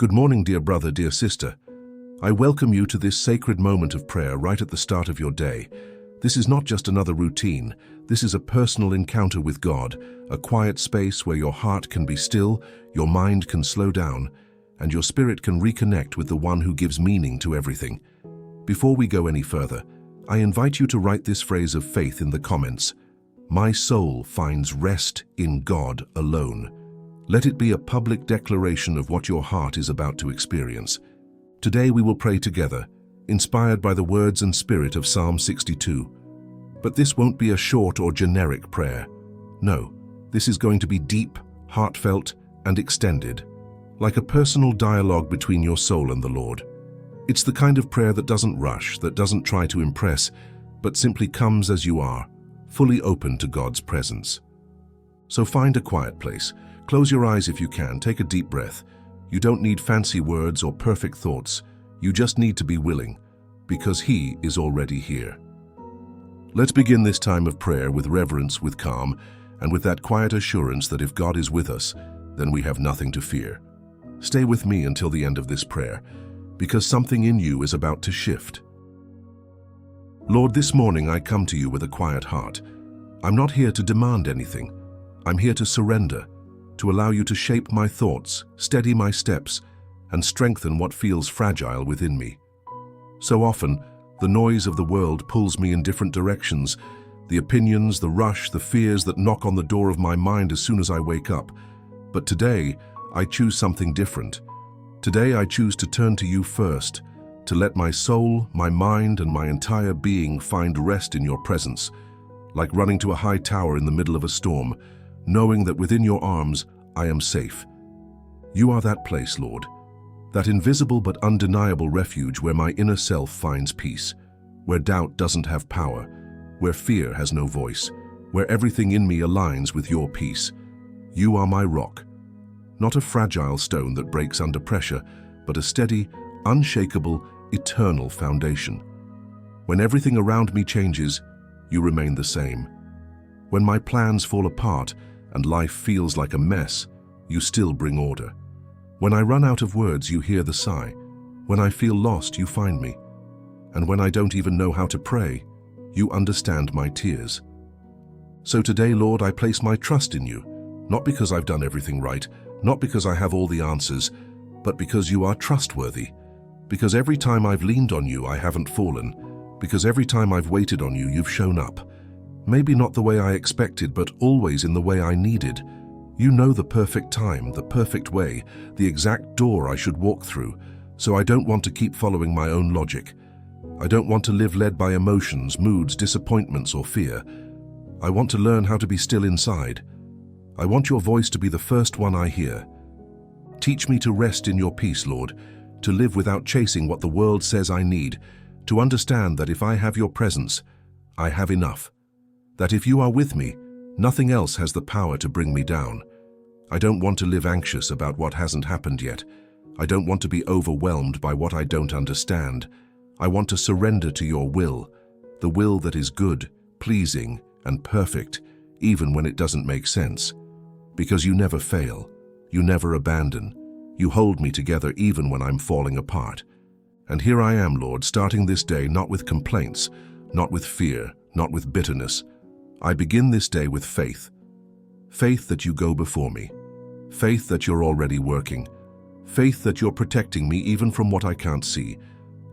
Good morning, dear brother, dear sister. I welcome you to this sacred moment of prayer right at the start of your day. This is not just another routine. This is a personal encounter with God, a quiet space where your heart can be still, your mind can slow down, and your spirit can reconnect with the one who gives meaning to everything. Before we go any further, I invite you to write this phrase of faith in the comments. My soul finds rest in God alone. Let it be a public declaration of what your heart is about to experience. Today we will pray together, inspired by the words and spirit of Psalm 62. But this won't be a short or generic prayer. No, this is going to be deep, heartfelt, and extended, like a personal dialogue between your soul and the Lord. It's the kind of prayer that doesn't rush, that doesn't try to impress, but simply comes as you are, fully open to God's presence. So find a quiet place. Close your eyes if you can, take a deep breath. You don't need fancy words or perfect thoughts. You just need to be willing, because He is already here. Let's begin this time of prayer with reverence, with calm, and with that quiet assurance that if God is with us, then we have nothing to fear. Stay with me until the end of this prayer, because something in you is about to shift. Lord, this morning I come to you with a quiet heart. I'm not here to demand anything. I'm here to surrender, to allow you to shape my thoughts, steady my steps, and strengthen what feels fragile within me. So often, the noise of the world pulls me in different directions, the opinions, the rush, the fears that knock on the door of my mind as soon as I wake up. But today, I choose something different. Today I choose to turn to you first, to let my soul, my mind, and my entire being find rest in your presence, like running to a high tower in the middle of a storm, knowing that within your arms I am safe. You are that place, Lord, that invisible but undeniable refuge where my inner self finds peace, where doubt doesn't have power, where fear has no voice, where everything in me aligns with your peace. You are my rock, not a fragile stone that breaks under pressure, but a steady, unshakable, eternal foundation. When everything around me changes, you remain the same. When my plans fall apart and life feels like a mess, you still bring order. When I run out of words, you hear the sigh. When I feel lost, you find me. And when I don't even know how to pray, you understand my tears. So today, Lord, I place my trust in you, not because I've done everything right, not because I have all the answers, but because you are trustworthy. Because every time I've leaned on you, I haven't fallen. Because every time I've waited on you, you've shown up. Maybe not the way I expected, but always in the way I needed. You know the perfect time, the perfect way, the exact door I should walk through, so I don't want to keep following my own logic. I don't want to live led by emotions, moods, disappointments, or fear. I want to learn how to be still inside. I want your voice to be the first one I hear. Teach me to rest in your peace, Lord, to live without chasing what the world says I need, to understand that if I have your presence, I have enough. That if you are with me, nothing else has the power to bring me down. I don't want to live anxious about what hasn't happened yet. I don't want to be overwhelmed by what I don't understand. I want to surrender to your will, the will that is good, pleasing, and perfect, even when it doesn't make sense. Because you never fail, you never abandon, you hold me together even when I'm falling apart. And here I am, Lord, starting this day not with complaints, not with fear, not with bitterness. I begin this day with faith. Faith that you go before me. Faith that you're already working. Faith that you're protecting me even from what I can't see.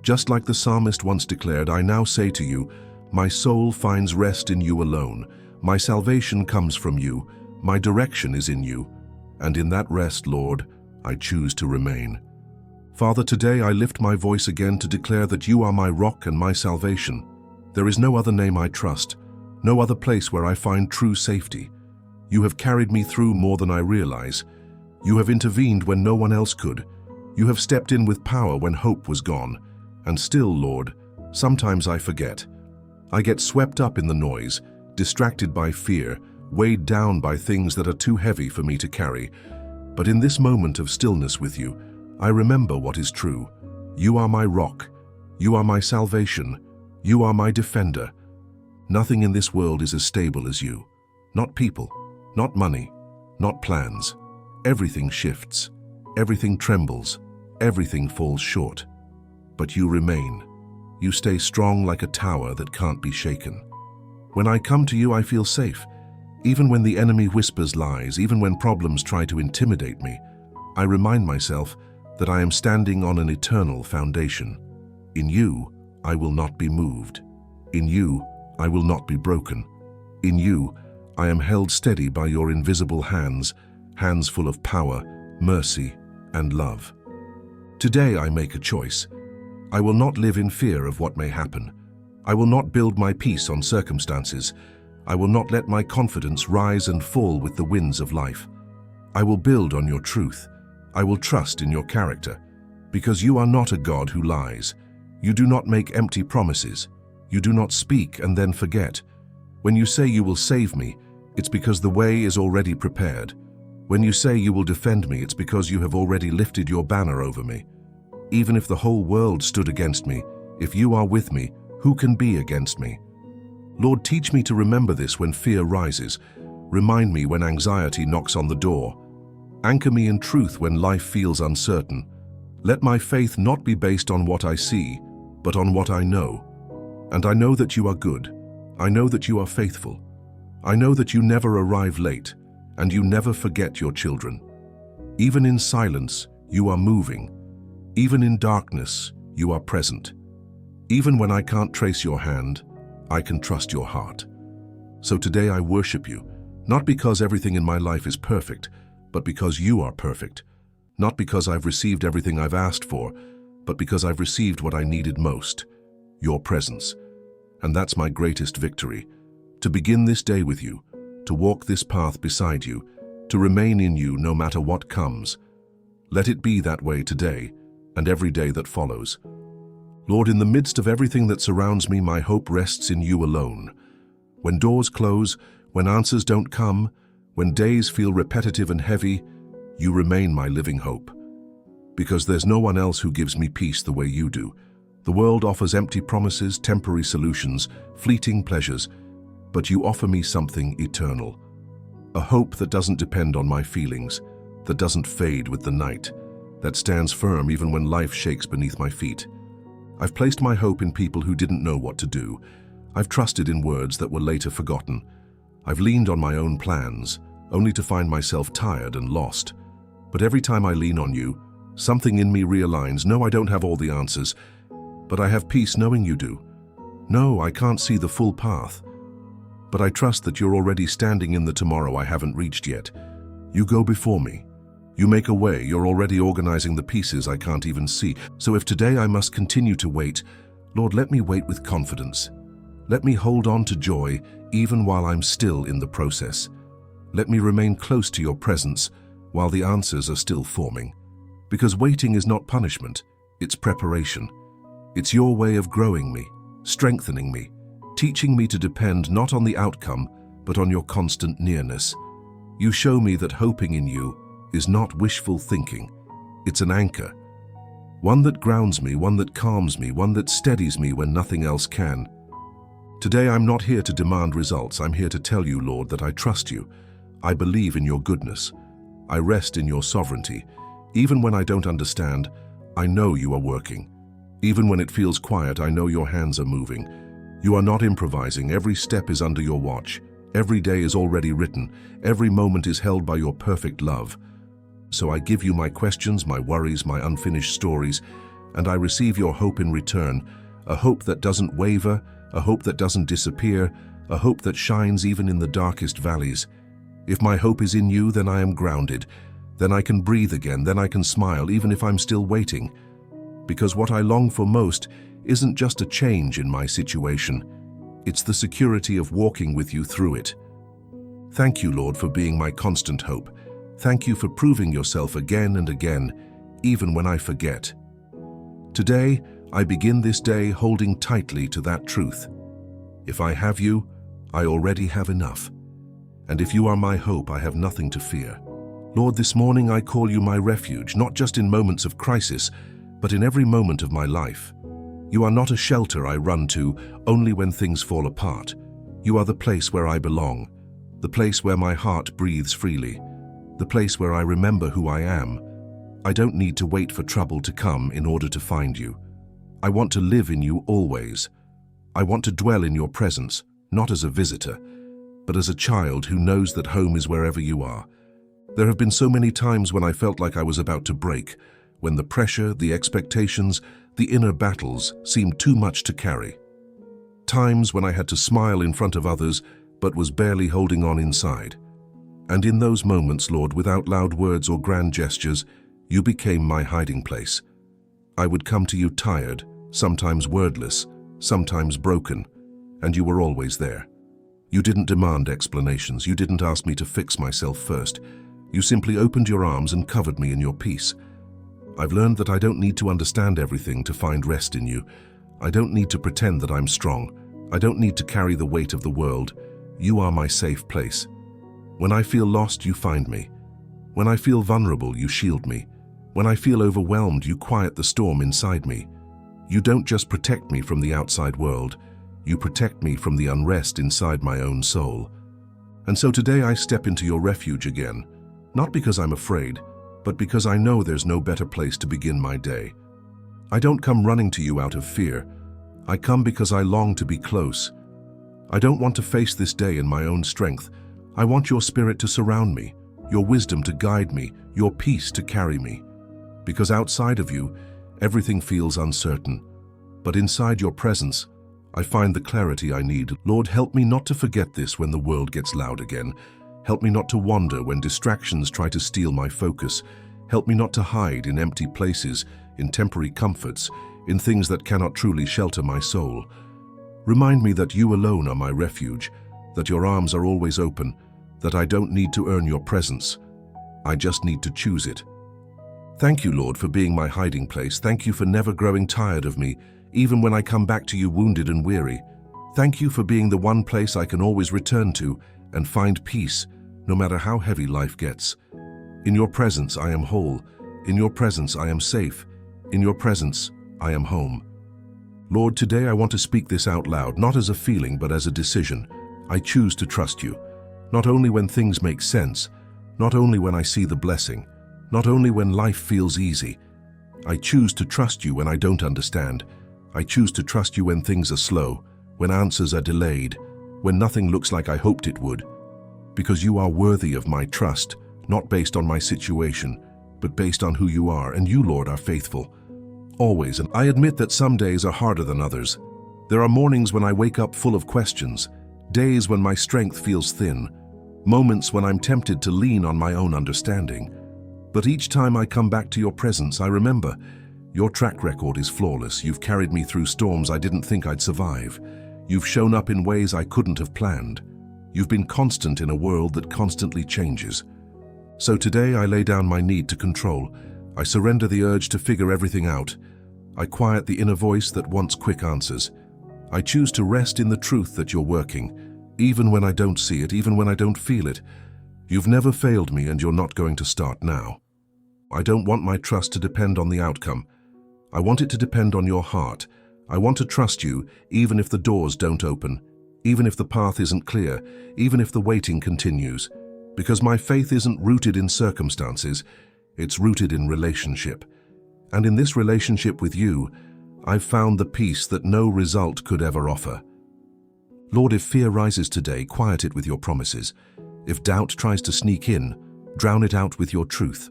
Just like the psalmist once declared, I now say to you, my soul finds rest in you alone. My salvation comes from you. My direction is in you. And in that rest, Lord, I choose to remain. Father, today I lift my voice again to declare that you are my rock and my salvation. There is no other name I trust. No other place where I find true safety. You have carried me through more than I realize. You have intervened when no one else could. You have stepped in with power when hope was gone. And still, Lord, sometimes I forget. I get swept up in the noise, distracted by fear, weighed down by things that are too heavy for me to carry. But in this moment of stillness with you, I remember what is true. You are my rock. You are my salvation. You are my defender. Nothing in this world is as stable as you. Not people, not money, not plans. Everything shifts. Everything trembles. everything falls short. But you remain. You stay strong like a tower that can't be shaken. When I come to you, I feel safe. Even when the enemy whispers lies, even when problems try to intimidate me, I remind myself that I am standing on an eternal foundation. In you, I will not be moved. In you, I will not be broken. In you, I am held steady by your invisible hands, hands full of power, mercy, and love. Today I make a choice. I will not live in fear of what may happen. I will not build my peace on circumstances. I will not let my confidence rise and fall with the winds of life. I will build on your truth. I will trust in your character, because you are not a God who lies. You do not make empty promises. You do not speak and then forget. When you say you will save me, it's because the way is already prepared. When you say you will defend me, it's because you have already lifted your banner over me. Even if the whole world stood against me, if you are with me, who can be against me? Lord, teach me to remember this when fear rises. Remind me when anxiety knocks on the door. Anchor me in truth when life feels uncertain. Let my faith not be based on what I see, but on what I know. And I know that you are good. I know that you are faithful. I know that you never arrive late, and you never forget your children. Even in silence, you are moving. Even in darkness, you are present. Even when I can't trace your hand, I can trust your heart. So today I worship you, not because everything in my life is perfect, but because you are perfect. Not because I've received everything I've asked for, but because I've received what I needed most, your presence. And that's my greatest victory, to begin this day with you, to walk this path beside you, to remain in you no matter what comes. Let it be that way today and every day that follows. Lord, in the midst of everything that surrounds me, my hope rests in you alone. When doors close, when answers don't come, when days feel repetitive and heavy, you remain my living hope. Because there's no one else who gives me peace the way you do. The world offers empty promises, temporary solutions, fleeting pleasures, but you offer me something eternal. A hope that doesn't depend on my feelings, that doesn't fade with the night, that stands firm even when life shakes beneath my feet. I've placed my hope in people who didn't know what to do. I've trusted in words that were later forgotten. I've leaned on my own plans, only to find myself tired and lost. But every time I lean on you, something in me realigns. No, I don't have all the answers, but I have peace knowing you do. No, I can't see the full path, but I trust that you're already standing in the tomorrow I haven't reached yet. You go before me. You make a way. You're already organizing the pieces I can't even see. So if today I must continue to wait, Lord, let me wait with confidence. Let me hold on to joy even while I'm still in the process. Let me remain close to your presence while the answers are still forming. Because waiting is not punishment, it's preparation. It's your way of growing me, strengthening me, teaching me to depend not on the outcome, but on your constant nearness. You show me that hoping in you is not wishful thinking. It's an anchor. One that grounds me, one that calms me, one that steadies me when nothing else can. Today I'm not here to demand results. I'm here to tell you, Lord, that I trust you. I believe in your goodness. I rest in your sovereignty. Even when I don't understand, I know you are working. Even when it feels quiet, I know your hands are moving. You are not improvising. Every step is under your watch. Every day is already written. Every moment is held by your perfect love. So I give you my questions, my worries, my unfinished stories, and I receive your hope in return, a hope that doesn't waver, a hope that doesn't disappear, a hope that shines even in the darkest valleys. If my hope is in you, then I am grounded. Then I can breathe again, then I can smile, even if I'm still waiting. Because what I long for most isn't just a change in my situation. It's the security of walking with you through it. Thank you, Lord, for being my constant hope. Thank you for proving yourself again and again, even when I forget. Today, I begin this day holding tightly to that truth. If I have you, I already have enough. And if you are my hope, I have nothing to fear. Lord, this morning I call you my refuge, not just in moments of crisis, but in every moment of my life. You are not a shelter I run to only when things fall apart. You are the place where I belong, the place where my heart breathes freely, the place where I remember who I am. I don't need to wait for trouble to come in order to find you. I want to live in you always. I want to dwell in your presence, not as a visitor, but as a child who knows that home is wherever you are. There have been so many times when I felt like I was about to break, when the pressure, the expectations, the inner battles seemed too much to carry. Times when I had to smile in front of others, but was barely holding on inside. And in those moments, Lord, without loud words or grand gestures, you became my hiding place. I would come to you tired, sometimes wordless, sometimes broken, and you were always there. You didn't demand explanations. You didn't ask me to fix myself first. You simply opened your arms and covered me in your peace. I've learned that I don't need to understand everything to find rest in you. I don't need to pretend that I'm strong. I don't need to carry the weight of the world. You are my safe place. When I feel lost, you find me. When I feel vulnerable, you shield me. When I feel overwhelmed, you quiet the storm inside me. You don't just protect me from the outside world. You protect me from the unrest inside my own soul. And so today I step into your refuge again, not because I'm afraid, but because I know there's no better place to begin my day. I don't come running to you out of fear. I come because I long to be close. I don't want to face this day in my own strength. I want your spirit to surround me, your wisdom to guide me, your peace to carry me. Because outside of you, everything feels uncertain. But inside your presence, I find the clarity I need. Lord, help me not to forget this when the world gets loud again. Help me not to wander when distractions try to steal my focus. Help me not to hide in empty places, in temporary comforts, in things that cannot truly shelter my soul. Remind me that you alone are my refuge, that your arms are always open, that I don't need to earn your presence. I just need to choose it. Thank you, Lord, for being my hiding place. Thank you for never growing tired of me, even when I come back to you wounded and weary. Thank you for being the one place I can always return to and find peace, no matter how heavy life gets. In your presence, I am whole. In your presence, I am safe. In your presence, I am home. Lord, today I want to speak this out loud, not as a feeling, but as a decision. I choose to trust you, not only when things make sense, not only when I see the blessing, not only when life feels easy. I choose to trust you when I don't understand. I choose to trust you when things are slow, when answers are delayed, when nothing looks like I hoped it would. Because you are worthy of my trust, not based on my situation, but based on who you are, and you, Lord, are faithful. Always, and I admit that some days are harder than others. There are mornings when I wake up full of questions, days when my strength feels thin, moments when I'm tempted to lean on my own understanding. But each time I come back to your presence, I remember, your track record is flawless. You've carried me through storms I didn't think I'd survive. You've shown up in ways I couldn't have planned. You've been constant in a world that constantly changes. So today I lay down my need to control. I surrender the urge to figure everything out. I quiet the inner voice that wants quick answers. I choose to rest in the truth that you're working, even when I don't see it, even when I don't feel it. You've never failed me, and you're not going to start now. I don't want my trust to depend on the outcome. I want it to depend on your heart. I want to trust you, even if the doors don't open, even if the path isn't clear, even if the waiting continues. Because my faith isn't rooted in circumstances, it's rooted in relationship. And in this relationship with you, I've found the peace that no result could ever offer. Lord, if fear rises today, quiet it with your promises. If doubt tries to sneak in, drown it out with your truth.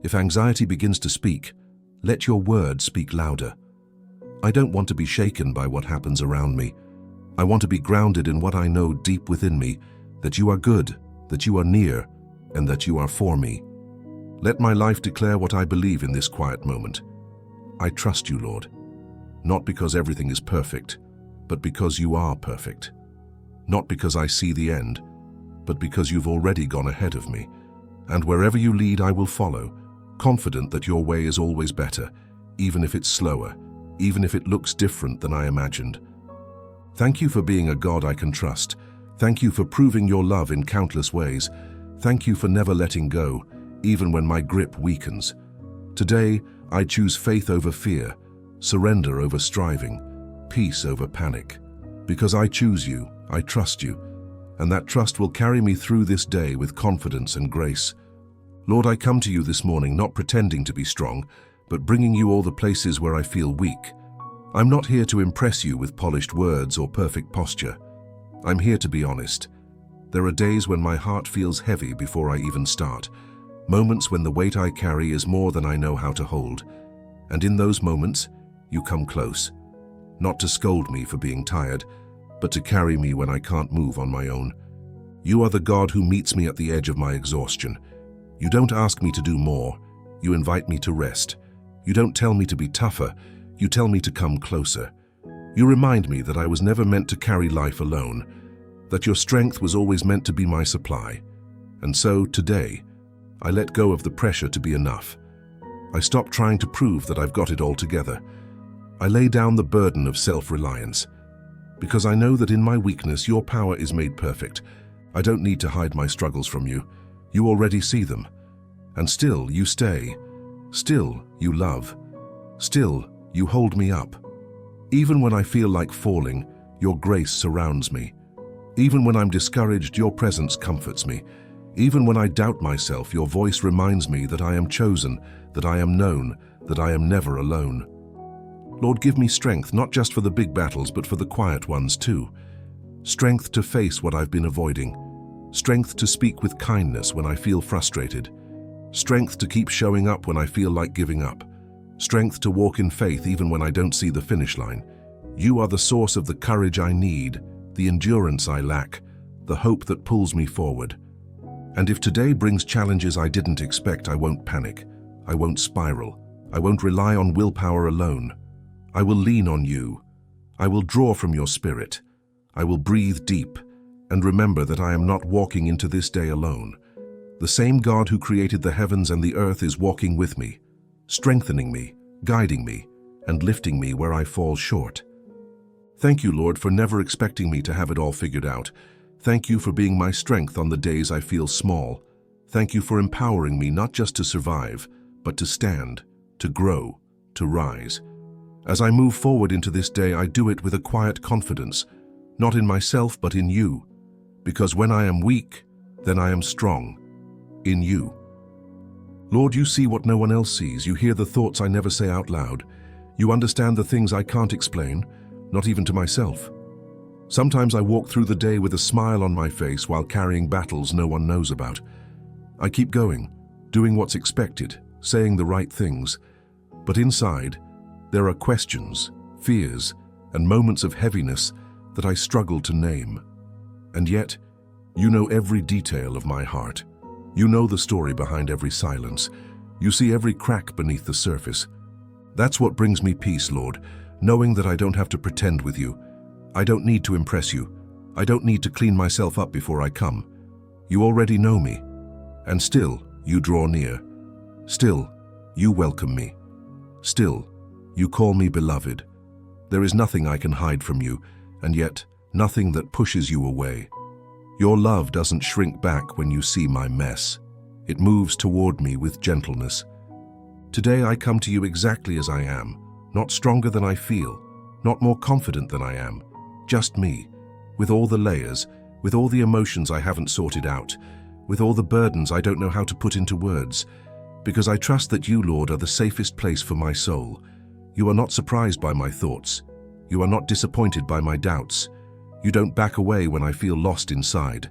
If anxiety begins to speak, let your word speak louder. I don't want to be shaken by what happens around me. I want to be grounded in what I know deep within me, that you are good, that you are near, and that you are for me. Let my life declare what I believe in this quiet moment. I trust you, Lord, not because everything is perfect, but because you are perfect. Not because I see the end, but because you've already gone ahead of me. And wherever you lead, I will follow, confident that your way is always better, even if it's slower, even if it looks different than I imagined. Thank you for being a God I can trust. Thank you for proving your love in countless ways. Thank you for never letting go, even when my grip weakens. Today, I choose faith over fear, surrender over striving, peace over panic. Because I choose you, I trust you, and that trust will carry me through this day with confidence and grace. Lord, I come to you this morning not pretending to be strong, but bringing you all the places where I feel weak. I'm not here to impress you with polished words or perfect posture. I'm here to be honest. There are days when my heart feels heavy before I even start, moments when the weight I carry is more than I know how to hold. And in those moments, you come close, not to scold me for being tired, but to carry me when I can't move on my own. You are the God who meets me at the edge of my exhaustion. You don't ask me to do more, you invite me to rest. You don't tell me to be tougher, you tell me to come closer. You remind me that I was never meant to carry life alone, that your strength was always meant to be my supply. And so, today, I let go of the pressure to be enough. I stop trying to prove that I've got it all together. I lay down the burden of self-reliance, because I know that in my weakness your power is made perfect. I don't need to hide my struggles from you. You already see them. And still you stay. Still you love. Still you hold me up. Even when I feel like falling, your grace surrounds me. Even when I'm discouraged, your presence comforts me. Even when I doubt myself, your voice reminds me that I am chosen, that I am known, that I am never alone. Lord, give me strength, not just for the big battles, but for the quiet ones too. Strength to face what I've been avoiding. Strength to speak with kindness when I feel frustrated. Strength to keep showing up when I feel like giving up. Strength to walk in faith even when I don't see the finish line. You are the source of the courage I need, the endurance I lack, the hope that pulls me forward. And if today brings challenges I didn't expect, I won't panic. I won't spiral. I won't rely on willpower alone. I will lean on you. I will draw from your spirit. I will breathe deep and remember that I am not walking into this day alone. The same God who created the heavens and the earth is walking with me, strengthening me, guiding me, and lifting me where I fall short. Thank you, Lord, for never expecting me to have it all figured out. Thank you for being my strength on the days I feel small. Thank you for empowering me not just to survive, but to stand, to grow, to rise. As I move forward into this day, I do it with a quiet confidence, not in myself, but in you. Because when I am weak, then I am strong, in you. Lord, you see what no one else sees. You hear the thoughts I never say out loud. You understand the things I can't explain, not even to myself. Sometimes I walk through the day with a smile on my face while carrying battles no one knows about. I keep going, doing what's expected, saying the right things. But inside, there are questions, fears, and moments of heaviness that I struggle to name. And yet, you know every detail of my heart. You know the story behind every silence. You see every crack beneath the surface. That's what brings me peace, Lord, knowing that I don't have to pretend with you. I don't need to impress you. I don't need to clean myself up before I come. You already know me. And still, you draw near. Still, you welcome me. Still, you call me beloved. There is nothing I can hide from you, and yet nothing that pushes you away. Your love doesn't shrink back when you see my mess. It moves toward me with gentleness. Today I come to you exactly as I am, not stronger than I feel, not more confident than I am, just me, with all the layers, with all the emotions I haven't sorted out, with all the burdens I don't know how to put into words, because I trust that you, Lord, are the safest place for my soul. You are not surprised by my thoughts. You are not disappointed by my doubts. You don't back away when I feel lost inside.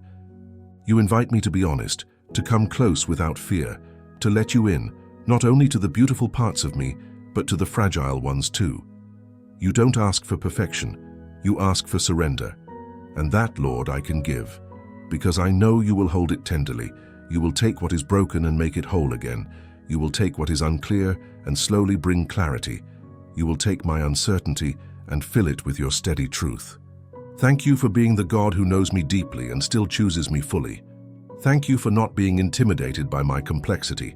You invite me to be honest, to come close without fear, to let you in, not only to the beautiful parts of me, but to the fragile ones too. You don't ask for perfection, you ask for surrender. And that, Lord, I can give, because I know you will hold it tenderly. You will take what is broken and make it whole again. You will take what is unclear and slowly bring clarity. You will take my uncertainty and fill it with your steady truth. Thank you for being the God who knows me deeply and still chooses me fully. Thank you for not being intimidated by my complexity.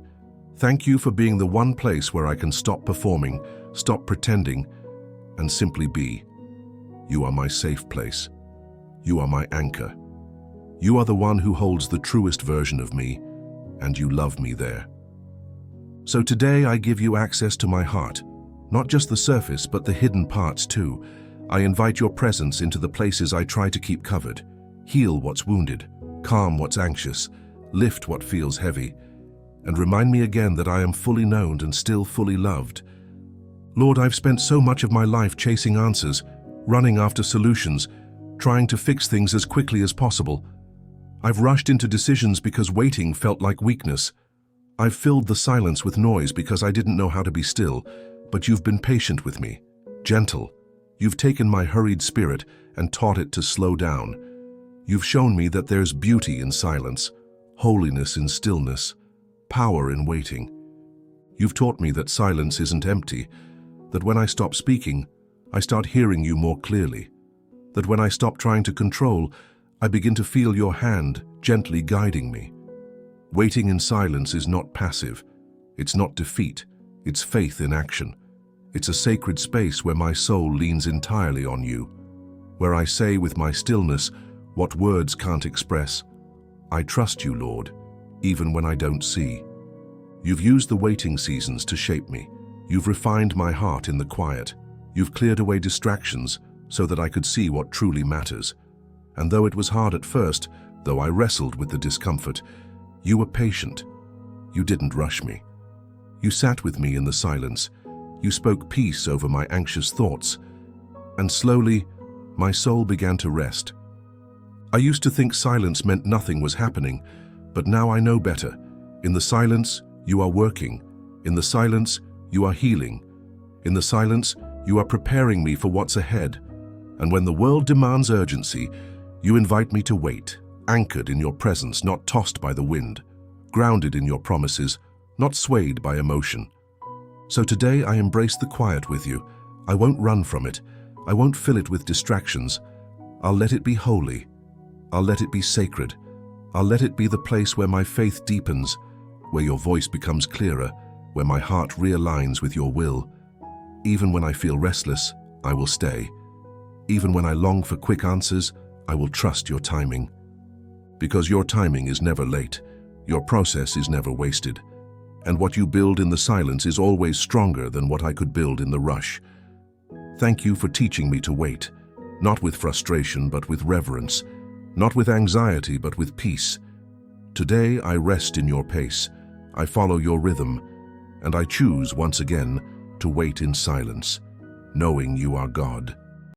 Thank you for being the one place where I can stop performing, stop pretending, and simply be. You are my safe place. You are my anchor. You are the one who holds the truest version of me, and you love me there. So today I give you access to my heart, not just the surface, but the hidden parts too. I invite your presence into the places I try to keep covered. Heal what's wounded, calm what's anxious, lift what feels heavy. and remind me again that I am fully known and still fully loved. Lord, I've spent so much of my life chasing answers, running after solutions, trying to fix things as quickly as possible. I've rushed into decisions because waiting felt like weakness. I've filled the silence with noise because I didn't know how to be still, but you've been patient with me, gentle. You've taken my hurried spirit and taught it to slow down. You've shown me that there's beauty in silence, holiness in stillness, power in waiting. You've taught me that silence isn't empty, that when I stop speaking, I start hearing you more clearly, that when I stop trying to control, I begin to feel your hand gently guiding me. Waiting in silence is not passive. It's not defeat. It's faith in action. It's a sacred space where my soul leans entirely on you, where I say with my stillness what words can't express, I trust you, Lord, even when I don't see. You've used the waiting seasons to shape me. You've refined my heart in the quiet. You've cleared away distractions so that I could see what truly matters. And though it was hard at first, though I wrestled with the discomfort, you were patient. You didn't rush me. You sat with me in the silence. You spoke peace over my anxious thoughts. And slowly, my soul began to rest. I used to think silence meant nothing was happening, but now I know better. In the silence, you are working. In the silence, you are healing. In the silence, you are preparing me for what's ahead. And when the world demands urgency, you invite me to wait, anchored in your presence, not tossed by the wind, grounded in your promises, not swayed by emotion. So today I embrace the quiet with you. I won't run from it. I won't fill it with distractions. I'll let it be holy. I'll let it be sacred. I'll let it be the place where my faith deepens, where your voice becomes clearer, where my heart realigns with your will. Even when I feel restless, I will stay. Even when I long for quick answers, I will trust your timing. Because your timing is never late, your process is never wasted, and what you build in the silence is always stronger than what I could build in the rush. Thank you for teaching me to wait, not with frustration but with reverence, not with anxiety but with peace. Today I rest in your pace, I follow your rhythm, and I choose once again to wait in silence, knowing you are God.